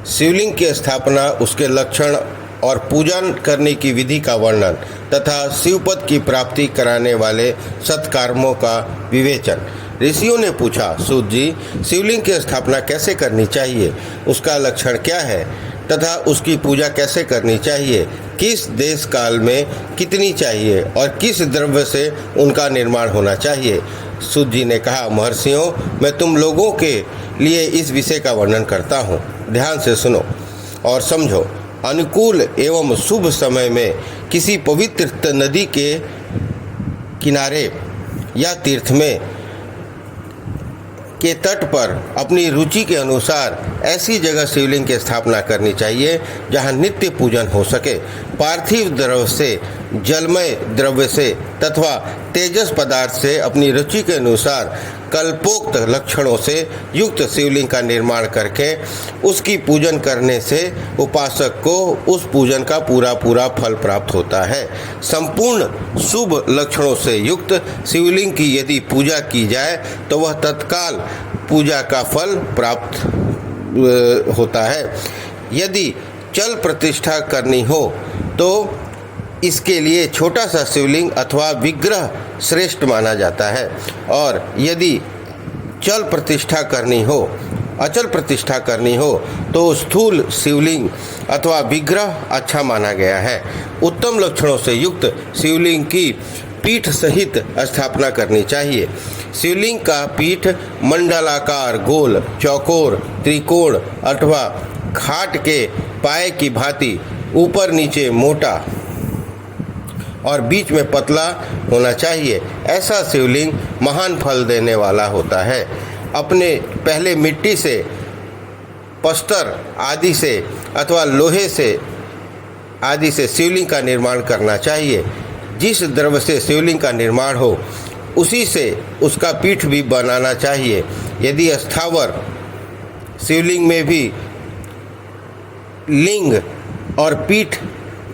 शिवलिंग की स्थापना, उसके लक्षण और पूजन करने की विधि का वर्णन तथा शिवपद की प्राप्ति कराने वाले सत्कर्मों का विवेचन। ऋषियों ने पूछा, सूत जी, शिवलिंग की स्थापना कैसे करनी चाहिए, उसका लक्षण क्या है तथा उसकी पूजा कैसे करनी चाहिए, किस देश काल में कितनी चाहिए और किस द्रव्य से उनका निर्माण होना चाहिए। सूत जी ने कहा, महर्षियों, मैं तुम लोगों के लिए इस विषय का वर्णन करता हूँ। ध्यान से सुनो और समझो। अनुकूल एवं शुभ समय में किसी पवित्र नदी के किनारे या तीर्थ में के तट पर अपनी रुचि के अनुसार ऐसी जगह शिवलिंग की स्थापना करनी चाहिए जहां नित्य पूजन हो सके। पार्थिव द्रव्य से, जलमय द्रव्य से तथा तेजस पदार्थ से अपनी रुचि के अनुसार कल्पोक्त लक्षणों से युक्त शिवलिंग का निर्माण करके उसकी पूजन करने से उपासक को उस पूजन का पूरा फल प्राप्त होता है। संपूर्ण शुभ लक्षणों से युक्त शिवलिंग की यदि पूजा की जाए तो वह तत्काल पूजा का फल प्राप्त होता है। यदि चल प्रतिष्ठा करनी हो तो इसके लिए छोटा सा शिवलिंग अथवा विग्रह श्रेष्ठ माना जाता है, और यदि अचल प्रतिष्ठा करनी हो तो स्थूल शिवलिंग अथवा विग्रह अच्छा माना गया है। उत्तम लक्षणों से युक्त शिवलिंग की पीठ सहित स्थापना करनी चाहिए। शिवलिंग का पीठ मंडलाकार, गोल, चौकोर, त्रिकोण अथवा खाट के पाए की भांति ऊपर नीचे मोटा और बीच में पतला होना चाहिए। ऐसा शिवलिंग महान फल देने वाला होता है। अपने पहले मिट्टी से, पत्थर आदि से अथवा लोहे से आदि से शिवलिंग का निर्माण करना चाहिए। जिस द्रव्य से शिवलिंग का निर्माण हो उसी से उसका पीठ भी बनाना चाहिए। यदि स्थावर शिवलिंग में भी लिंग और पीठ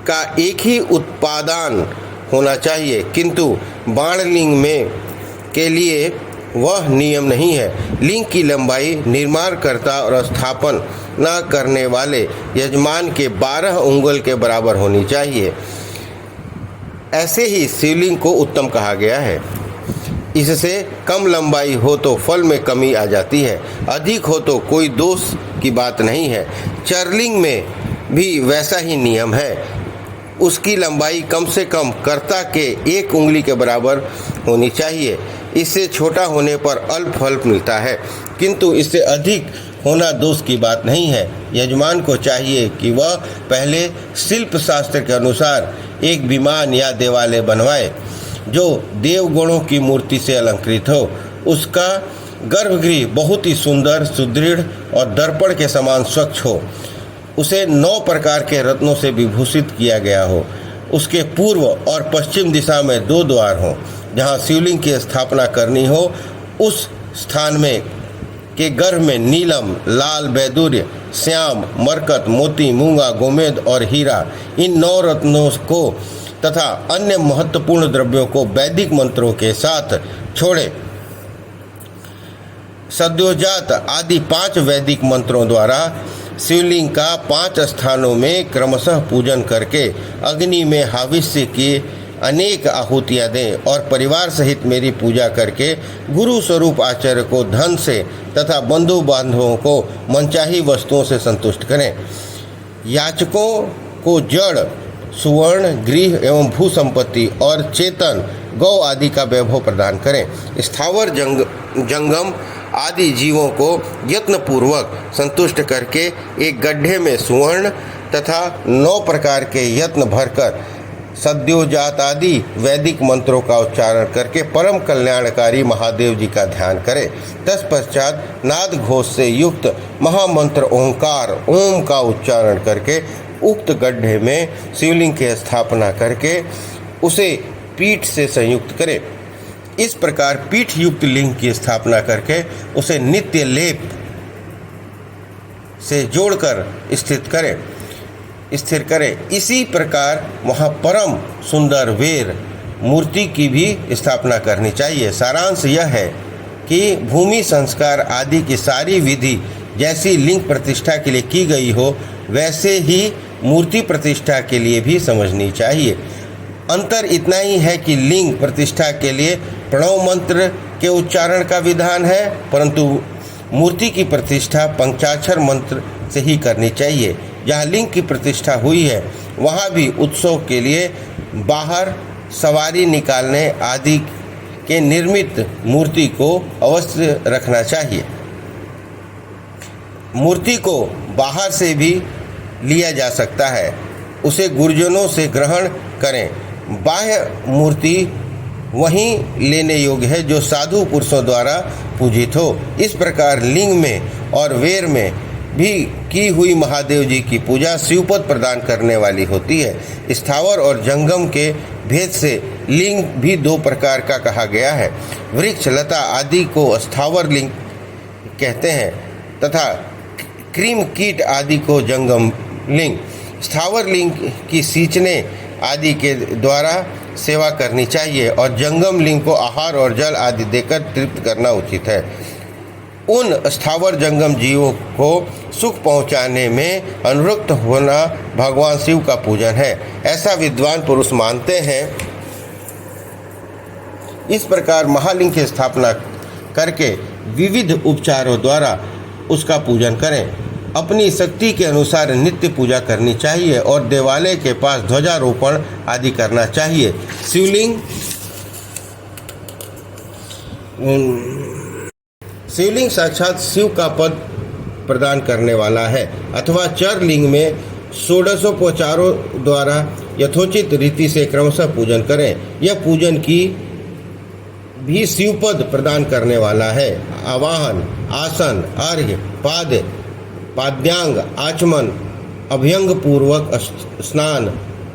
का एक ही उत्पादन होना चाहिए, किंतु बाणलिंग में के लिए वह नियम नहीं है। लिंग की लंबाई निर्माणकर्ता और स्थापन न करने वाले यजमान के 12 उंगल के बराबर होनी चाहिए। ऐसे ही शिवलिंग को उत्तम कहा गया है। इससे कम लंबाई हो तो फल में कमी आ जाती है, अधिक हो तो कोई दोष की बात नहीं है। चरलिंग में भी वैसा ही नियम है। उसकी लंबाई कम से कम कर्ता के 1 उंगली के बराबर होनी चाहिए। इससे छोटा होने पर अल्प फल मिलता है, किंतु इससे अधिक होना दोष की बात नहीं है। यजमान को चाहिए कि वह पहले शिल्प शास्त्र के अनुसार एक विमान या देवालय बनवाए जो देवगणों की मूर्ति से अलंकृत हो। उसका गर्भगृह बहुत ही सुंदर, सुदृढ़ और दर्पण के समान स्वच्छ हो। उसे 9 प्रकार के रत्नों से विभूषित किया गया हो। उसके पूर्व और पश्चिम दिशा में 2 द्वार हों। जहाँ शिवलिंग की स्थापना करनी हो उस स्थान में के गर्भ में नीलम, लाल, वैदुर्य, श्याम, मरकत, मोती, मूंगा, गोमेद और हीरा, इन 9 रत्नों को तथा अन्य महत्वपूर्ण द्रव्यों को वैदिक मंत्रों के साथ छोड़े। सद्योजात आदि 5 वैदिक मंत्रों द्वारा शिवलिंग का 5 स्थानों में क्रमशः पूजन करके अग्नि में हविष्य की अनेक आहुतियाँ दें और परिवार सहित मेरी पूजा करके गुरु स्वरूप आचार्य को धन से तथा बंधु बांधवों को मनचाही वस्तुओं से संतुष्ट करें। याचकों को जड़, सुवर्ण, गृह एवं भू संपत्ति और चेतन गौ आदि का वैभव प्रदान करें। स्थावर जंगम आदि जीवों को यत्नपूर्वक संतुष्ट करके एक गड्ढे में सुवर्ण तथा 9 प्रकार के यत्न भरकर सद्योजात आदि वैदिक मंत्रों का उच्चारण करके परम कल्याणकारी महादेव जी का ध्यान करें। तत्पश्चात नाद घोष से युक्त महामंत्र ओंकार ओम का उच्चारण करके उक्त गड्ढे में शिवलिंग की स्थापना करके उसे पीठ से संयुक्त करें। इस प्रकार पीठ युक्त लिंग की स्थापना करके उसे नित्य लेप से जोड़कर स्थिर करें। इसी प्रकार वहाँ परम सुंदर वेर मूर्ति की भी स्थापना करनी चाहिए। सारांश यह है कि भूमि संस्कार आदि की सारी विधि जैसी लिंग प्रतिष्ठा के लिए की गई हो वैसे ही मूर्ति प्रतिष्ठा के लिए भी समझनी चाहिए। अंतर इतना ही है कि लिंग प्रतिष्ठा के लिए प्रणव मंत्र के उच्चारण का विधान है, परंतु मूर्ति की प्रतिष्ठा पंचाक्षर मंत्र से ही करनी चाहिए। जहाँ लिंग की प्रतिष्ठा हुई है वहाँ भी उत्सव के लिए बाहर सवारी निकालने आदि के निर्मित मूर्ति को अवश्य रखना चाहिए। मूर्ति को बाहर से भी लिया जा सकता है, उसे गुरुजनों से ग्रहण करें। बाह्य मूर्ति वहीं लेने योग्य है जो साधु पुरुषों द्वारा पूजित हो। इस प्रकार लिंग में और वेर में भी की हुई महादेव जी की पूजा शिवपद प्रदान करने वाली होती है। स्थावर और जंगम के भेद से लिंग भी दो प्रकार का कहा गया है। वृक्ष लता आदि को स्थावर लिंग कहते हैं तथा क्रीम कीट आदि को जंगम लिंग। स्थावर लिंग की सींचने आदि के द्वारा सेवा करनी चाहिए और जंगम लिंग को आहार और जल आदि देकर तृप्त करना उचित है। उन स्थावर जंगम जीवों को सुख पहुंचाने में अनुरक्त होना भगवान शिव का पूजन है, ऐसा विद्वान पुरुष मानते हैं। इस प्रकार महालिंग की स्थापना करके विविध उपचारों द्वारा उसका पूजन करें। अपनी शक्ति के अनुसार नित्य पूजा करनी चाहिए और देवालय के पास ध्वजारोपण आदि करना चाहिए। शिवलिंग साक्षात शिव का पद प्रदान करने वाला है अथवा चर लिंग में षोडशोपचारों द्वारा यथोचित रीति से क्रमशः पूजन करें। यह पूजन की भी शिवपद प्रदान करने वाला है। आवाहन, आसन, अर्घ्य, पाद्यांग, आचमन, अभ्यंग पूर्वक स्नान,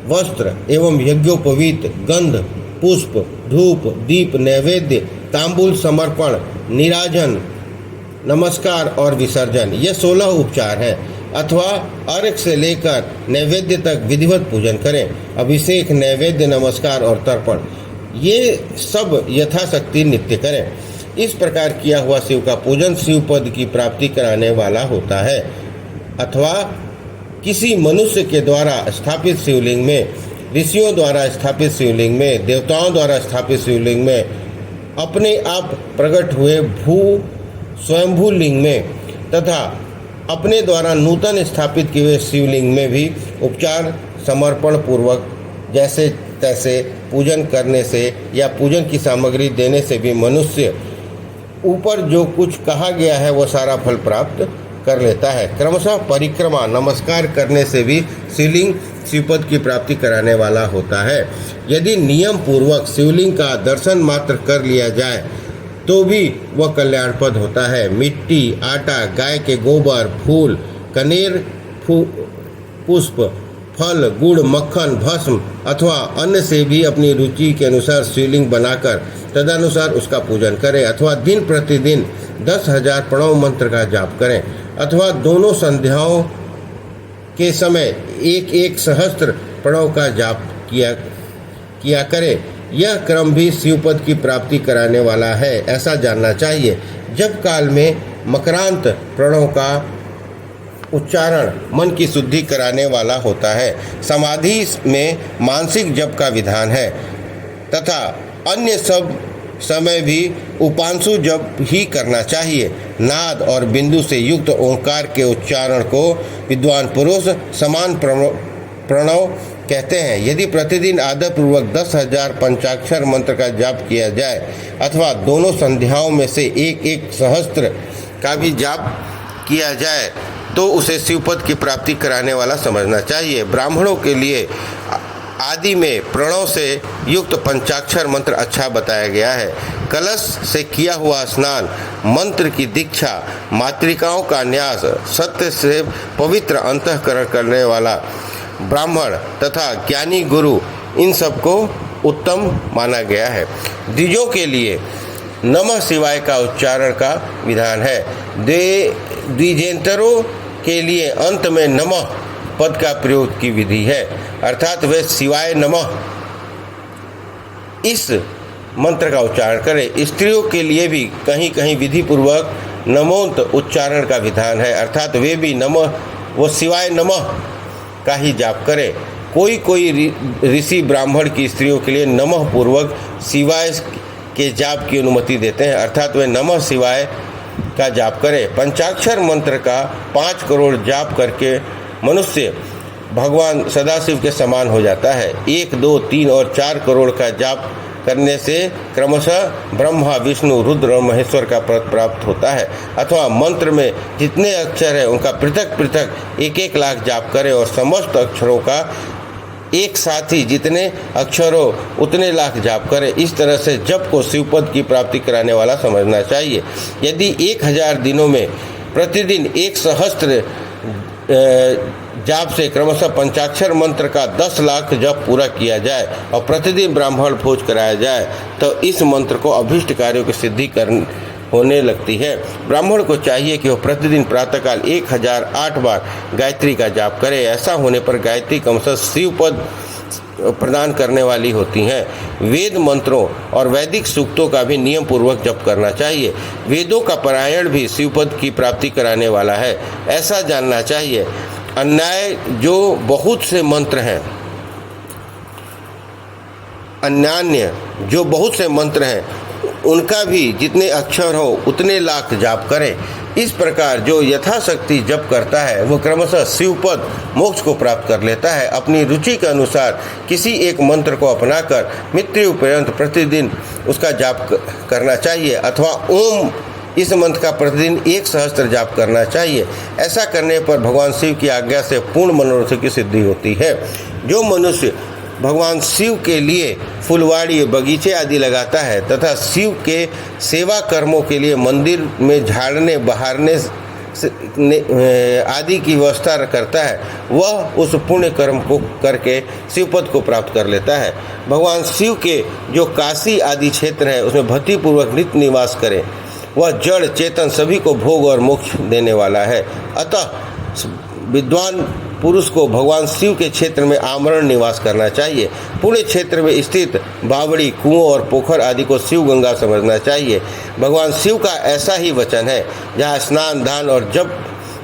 वस्त्र एवं यज्ञोपवीत, गंध, पुष्प, धूप, दीप, नैवेद्य, तांबूल समर्पण, निराजन, नमस्कार और विसर्जन, ये 16 उपचार हैं। अथवा अर्घ्य से लेकर नैवेद्य तक विधिवत पूजन करें। अभिषेक, नैवेद्य, नमस्कार और तर्पण, ये सब यथाशक्ति नित्य करें। इस प्रकार किया हुआ शिव का पूजन शिव पद की प्राप्ति कराने वाला होता है। अथवा किसी मनुष्य के द्वारा स्थापित शिवलिंग में, ऋषियों द्वारा स्थापित शिवलिंग में, देवताओं द्वारा स्थापित शिवलिंग में, अपने आप प्रकट हुए स्वयंभू लिंग में तथा अपने द्वारा नूतन स्थापित किए हुए शिवलिंग में भी उपचार समर्पण पूर्वक जैसे तैसे पूजन करने से या पूजन की सामग्री देने से भी मनुष्य ऊपर जो कुछ कहा गया है वह सारा फल प्राप्त कर लेता है। क्रमशः परिक्रमा, नमस्कार करने से भी शिवलिंग शिवपद की प्राप्ति कराने वाला होता है। यदि नियम पूर्वक शिवलिंग का दर्शन मात्र कर लिया जाए तो भी वह कल्याणपद होता है। मिट्टी, आटा, गाय के गोबर, फूल, कनेर, पुष्प, फल, गुड़, मक्खन, भस्म अथवा अन्य से भी अपनी रुचि के अनुसार शिवलिंग बनाकर तदनुसार उसका पूजन करें। अथवा दिन प्रतिदिन 10,000 प्रणव मंत्र का जाप करें अथवा दोनों संध्याओं के समय एक सहस्त्र प्रणव का जाप किया करें। यह क्रम भी शिवपद की प्राप्ति कराने वाला है, ऐसा जानना चाहिए। जब काल में मकरांत प्रणव का उच्चारण मन की शुद्धि कराने वाला होता है। समाधि में मानसिक जप का विधान है तथा अन्य सब समय भी उपांशु जप ही करना चाहिए। नाद और बिंदु से युक्त ओंकार के उच्चारण को विद्वान पुरुष समान प्रणव कहते हैं। यदि प्रतिदिन आदरपूर्वक 10,000 पंचाक्षर मंत्र का जाप किया जाए अथवा दोनों संध्याओं में से एक सहस्त्र का भी जाप किया जाए तो उसे शिवपद की प्राप्ति कराने वाला समझना चाहिए। ब्राह्मणों के लिए आदि में प्रणव से युक्त पंचाक्षर मंत्र अच्छा बताया गया है। कलश से किया हुआ स्नान, मंत्र की दीक्षा, मातृकाओं का न्यास, सत्य से पवित्र अंतःकरण करने वाला ब्राह्मण तथा ज्ञानी गुरु, इन सबको उत्तम माना गया है। द्विजों के लिए नमः शिवाय का उच्चारण का विधान है। द्विजेंतरों के लिए अंत में नमः पद का प्रयोग की विधि है, अर्थात वे शिवाय नमः इस मंत्र का उच्चारण करें। स्त्रियों के लिए भी कहीं कहीं विधि पूर्वक नमोंत उच्चारण का विधान है, अर्थात वे भी नमः वो शिवाय नमः का ही जाप करें। कोई कोई ऋषि ब्राह्मण की स्त्रियों के लिए नमः पूर्वक शिवाय के जाप की अनुमति देते हैं, अर्थात वे नमः शिवाय का जाप करें। पंचाक्षर मंत्र का 5 करोड़ जाप करके मनुष्य भगवान सदाशिव के समान हो जाता है। 1, 2, 3 और 4 करोड़ का जाप करने से क्रमशः ब्रह्मा, विष्णु, रुद्र और महेश्वर का पद प्राप्त होता है। अथवा मंत्र में जितने अक्षर हैं उनका पृथक पृथक 1-1 लाख जाप करें और समस्त अक्षरों का एक साथ ही जितने अक्षरों उतने लाख जाप करें। इस तरह से जप को शिवपद की प्राप्ति कराने वाला समझना चाहिए। यदि 1000 दिनों में प्रतिदिन 1 सहस्त्र जाप से क्रमशः पंचाक्षर मंत्र का 10 लाख जप पूरा किया जाए और प्रतिदिन ब्राह्मण भोज कराया जाए तो इस मंत्र को अभीष्ट कार्यों की सिद्धि होने लगती है। ब्राह्मण को चाहिए कि वो प्रतिदिन प्रातःकाल 1008 बार गायत्री का जाप करे। ऐसा होने पर गायत्री क्रमशः शिवपद प्रदान करने वाली होती हैं। वेद मंत्रों और वैदिक सूक्तों का भी नियम पूर्वक जप करना चाहिए। वेदों का पारायण भी शिवपद की प्राप्ति कराने वाला है, ऐसा जानना चाहिए। अन्याय जो बहुत से मंत्र हैं, अन्यान्य जो बहुत से मंत्र हैं उनका भी जितने अक्षर हो उतने लाख जाप करें। इस प्रकार जो यथाशक्ति जप करता है वो क्रमशः शिवपद मोक्ष को प्राप्त कर लेता है। अपनी रुचि के अनुसार किसी एक मंत्र को अपनाकर मृत्यु पर्यंत प्रतिदिन उसका जाप करना चाहिए अथवा ओम इस मंत्र का प्रतिदिन 1 सहस्त्र जाप करना चाहिए। ऐसा करने पर भगवान शिव की आज्ञा से पूर्ण मनोरथ की सिद्धि होती है। जो मनुष्य भगवान शिव के लिए फुलवाड़ी, बगीचे आदि लगाता है तथा शिव के सेवा कर्मों के लिए मंदिर में झाड़ने बहारने आदि की व्यवस्था करता है, वह उस पुण्य कर्म को करके शिवपद को प्राप्त कर लेता है। भगवान शिव के जो काशी आदि क्षेत्र है उसमें भक्तिपूर्वक नित्य निवास करें। वह जड़ चेतन सभी को भोग और मोक्ष देने वाला है। अतः विद्वान पुरुष को भगवान शिव के क्षेत्र में आमरण निवास करना चाहिए। पुण्य क्षेत्र में स्थित बावड़ी, कुओं और पोखर आदि को शिव गंगा समझना चाहिए। भगवान शिव का ऐसा ही वचन है, जहाँ स्नान, दान और जप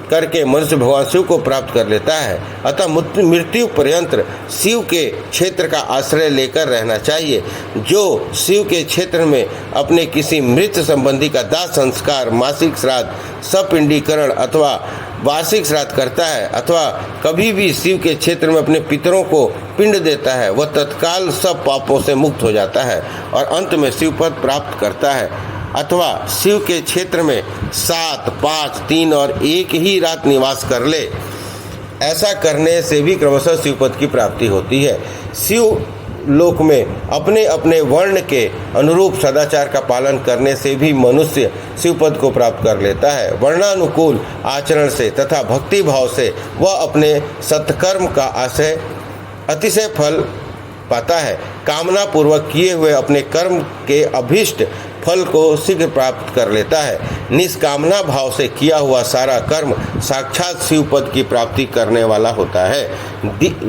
करके मनुष्य भगवान शिव को प्राप्त कर लेता है। अतः मृत्यु पर्यंत शिव के क्षेत्र का आश्रय लेकर रहना चाहिए। जो शिव के क्षेत्र में अपने किसी मृत संबंधी का दाह संस्कार, मासिक श्राद्ध, सपिंडीकरण अथवा वार्षिक श्राद्ध करता है अथवा कभी भी शिव के क्षेत्र में अपने पितरों को पिंड देता है, वह तत्काल सब पापों से मुक्त हो जाता है और अंत में शिवपद प्राप्त करता है। अथवा शिव के क्षेत्र में 7, 5, 3 और 1 ही रात निवास कर ले। ऐसा करने से भी क्रमशः शिवपद की प्राप्ति होती है। शिव लोक में अपने अपने वर्ण के अनुरूप सदाचार का पालन करने से भी मनुष्य शिवपद को प्राप्त कर लेता है। वर्णानुकूल आचरण से तथा भक्ति भाव से वह अपने सत्कर्म का आशय अतिशय फल पाता है। कामना पूर्वक किए हुए अपने कर्म के अभीष्ट फल को शीघ्र प्राप्त कर लेता है। निष्कामना भाव से किया हुआ सारा कर्म साक्षात शिवपद की प्राप्ति करने वाला होता है।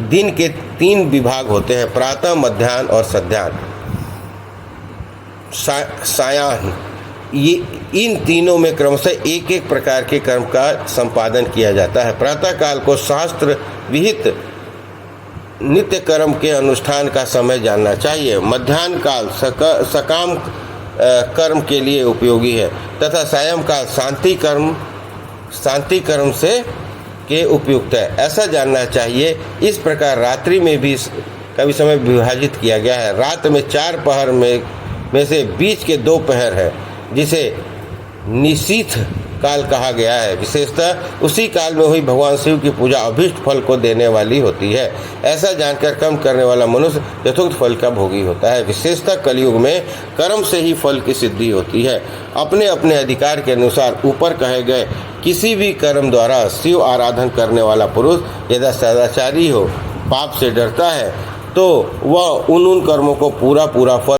दिन के 3 विभाग होते हैं, प्रातः, मध्याह्न और संध्याह्न, सायाह्न। ये इन तीनों में क्रमशः 1-1 प्रकार के कर्म का संपादन किया जाता है। प्रातः काल को शास्त्र विहित नित्य कर्म के अनुष्ठान का समय जानना चाहिए। मध्याह्न काल सकाम कर्म के लिए उपयोगी है तथा सायं काल शांति कर्म से के उपयुक्त है, ऐसा जानना चाहिए। इस प्रकार रात्रि में भी कभी समय विभाजित किया गया है। रात में 4 पहर में से बीच के 2 पहर है जिसे निशीथ काल कहा गया है। विशेषतः उसी काल में हुई भगवान शिव की पूजा अभीष्ट फल को देने वाली होती है। ऐसा जानकर कर्म करने वाला मनुष्य यथोक्त फल का भोगी होता है। विशेषतः कलयुग में कर्म से ही फल की सिद्धि होती है। अपने अपने अधिकार के अनुसार ऊपर कहे गए किसी भी कर्म द्वारा शिव आराधन करने वाला पुरुष यदि सदाचारी हो, पाप से डरता है, तो वह उन कर्मों को पूरा फल